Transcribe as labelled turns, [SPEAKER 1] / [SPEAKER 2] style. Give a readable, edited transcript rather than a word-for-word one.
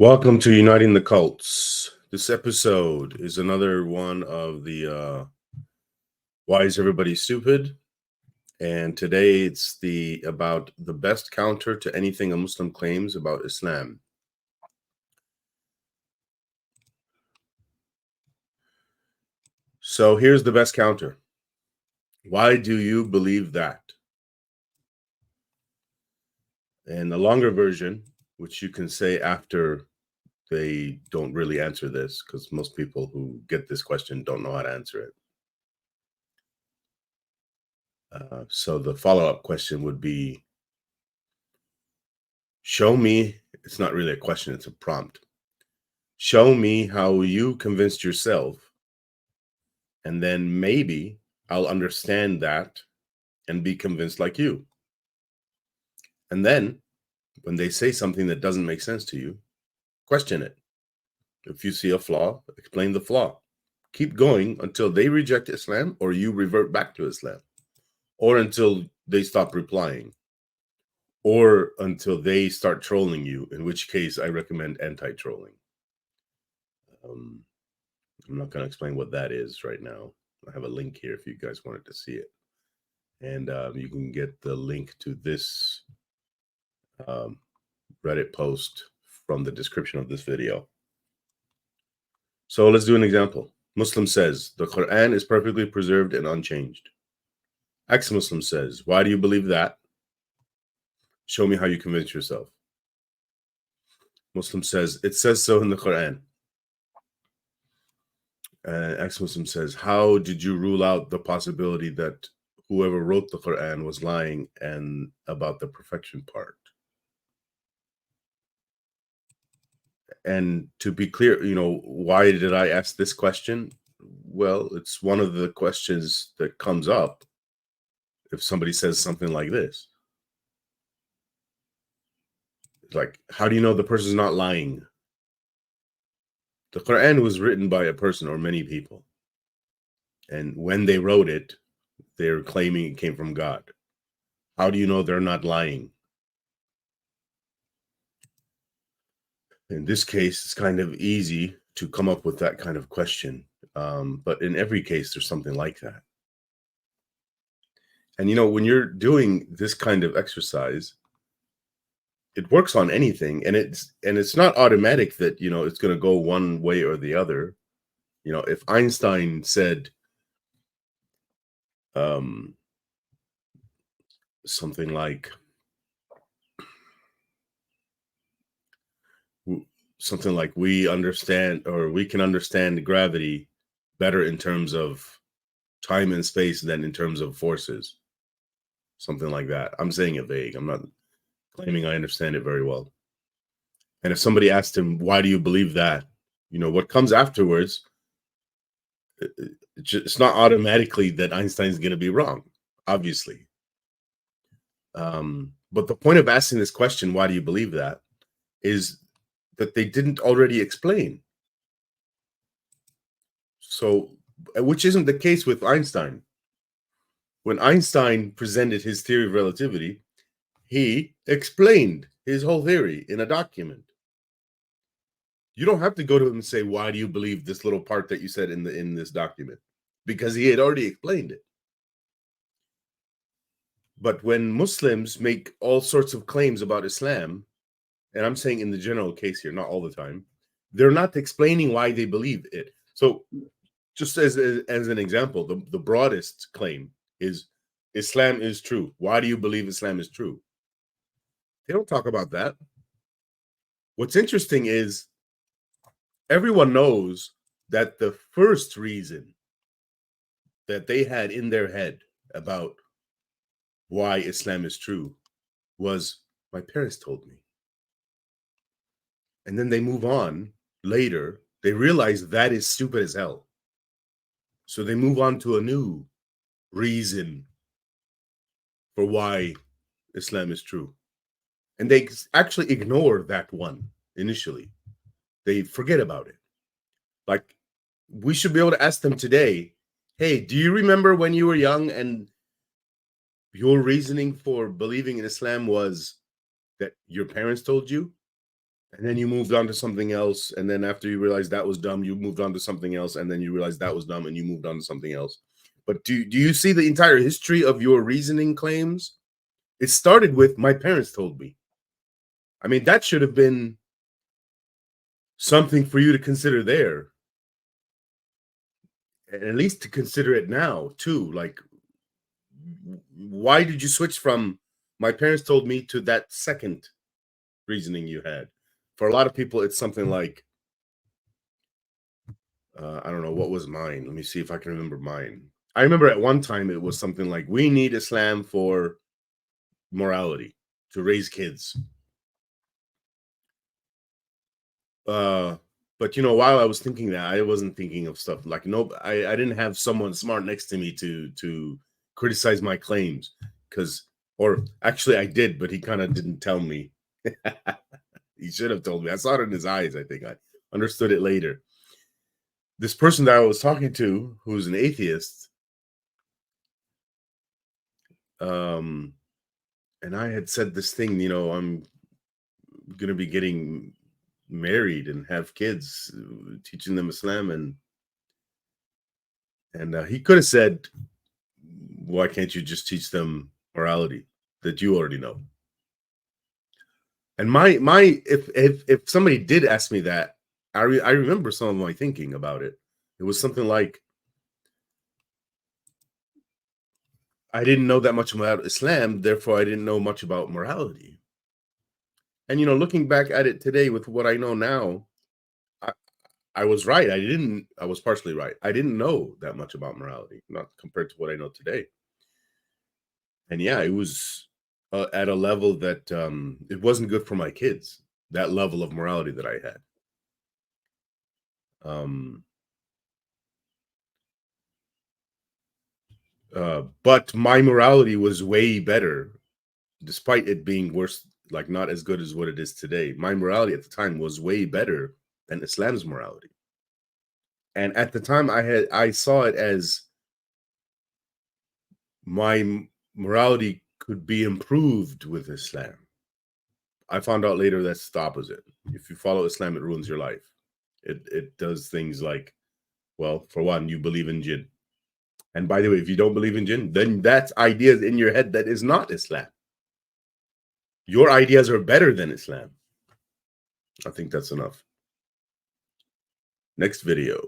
[SPEAKER 1] Welcome to Uniting the Cults. This episode is another one of the Why is Everybody Stupid? And today it's about the best counter to anything a Muslim claims about Islam. So here's the best counter. Why do you believe that? And the longer version, which you can say after they don't really answer this, because most people who get this question don't know how to answer it. So the follow-up question would be, show me, it's not really a question, it's a prompt. Show me how you convinced yourself, and then maybe I'll understand that and be convinced like you. And then when they say something that doesn't make sense to you, question it. If you see a flaw, explain the flaw. Keep going until they reject Islam or you revert back to Islam, or until they stop replying, or until they start trolling you, in which case I recommend anti-trolling. I'm not going to explain what that is right now. I have a link here if you guys wanted to see it. And you can get the link to this Reddit post from the description of this video. So let's do an example. Muslim says, the Quran is perfectly preserved and unchanged. Ex-Muslim says, why do you believe that? Show me how you convince yourself. Muslim says, it says so in the Quran. Ex-Muslim says, how did you rule out the possibility that whoever wrote the Quran was lying and about the perfection part? And to be clear, why did I ask this question? Well, it's one of the questions that comes up if somebody says something like this. It's like, how do you know the person's not lying? The Quran was written by a person or many people. And when they wrote it, they're claiming it came from God. How do you know they're not lying? In this case, it's kind of easy to come up with that kind of question. But in every case, there's something like that. And, when you're doing this kind of exercise, it works on anything. And it's not automatic that, it's going to go one way or the other. If Einstein said something like, we understand, or we can understand gravity better in terms of time and space than in terms of forces, something like that. I'm saying it vague. I'm not claiming I understand it very well. And if somebody asked him, why do you believe that? What comes afterwards, it's not automatically that Einstein's going to be wrong, obviously. But the point of asking this question, why do you believe that, is that they didn't already explain. So, which isn't the case with Einstein. When Einstein presented his theory of relativity, he explained his whole theory in a document. You don't have to go to him and say, why do you believe this little part that you said in this document? Because he had already explained it. But when Muslims make all sorts of claims about Islam, and I'm saying in the general case here, not all the time, they're not explaining why they believe it. So just as an example, the broadest claim is Islam is true. Why do you believe Islam is true? They don't talk about that. What's interesting is everyone knows that the first reason that they had in their head about why Islam is true was, my parents told me. And then they move on later. They realize that is stupid as hell. So they move on to a new reason for why Islam is true. And they actually ignore that one initially. They forget about it. Like, we should be able to ask them today, hey, do you remember when you were young and your reasoning for believing in Islam was that your parents told you? and then you moved on to something else, and then after you realized that was dumb, you moved on to something else, and then you realized that was dumb, and you moved on to something else. But do you see the entire history of your reasoning claims? It started with my parents told me. I mean, that should have been something for you to consider there, and at least to consider it now too. Like, why did you switch from my parents told me to that second reasoning you had? For a lot of people, it's something like, I don't know, what was mine? Let me see if I can remember mine. I remember at one time it was something like, we need Islam for morality, to raise kids. But while I was thinking that, I wasn't thinking of stuff like, nope, I didn't have someone smart next to me to criticize my claims, or actually I did, but he kind of didn't tell me. He should have told me. I saw it in his eyes. I think I understood it later. This person that I was talking to, who's an atheist, and I had said this thing, I'm gonna be getting married and have kids, teaching them Islam, and he could have said, why can't you just teach them morality that you already know? And if somebody did ask me that, I remember some of my thinking about it. It was something like, I didn't know that much about Islam, therefore I didn't know much about morality. And looking back at it today with what I know now, I was right. I was partially right. I didn't know that much about morality, not compared to what I know today. And yeah, it was at a level that it wasn't good for my kids, that level of morality that I had. But my morality was way better, despite it being worse, like not as good as what it is today. My morality at the time was way better than Islam's morality. And at the time I saw it as my morality could be improved with Islam. I found out later that's the opposite. If you follow Islam, it ruins your life. It does things like, well, for one, you believe in jinn. And by the way, if you don't believe in jinn, then that's ideas in your head that is not Islam. Your ideas are better than Islam. I think that's enough. Next video.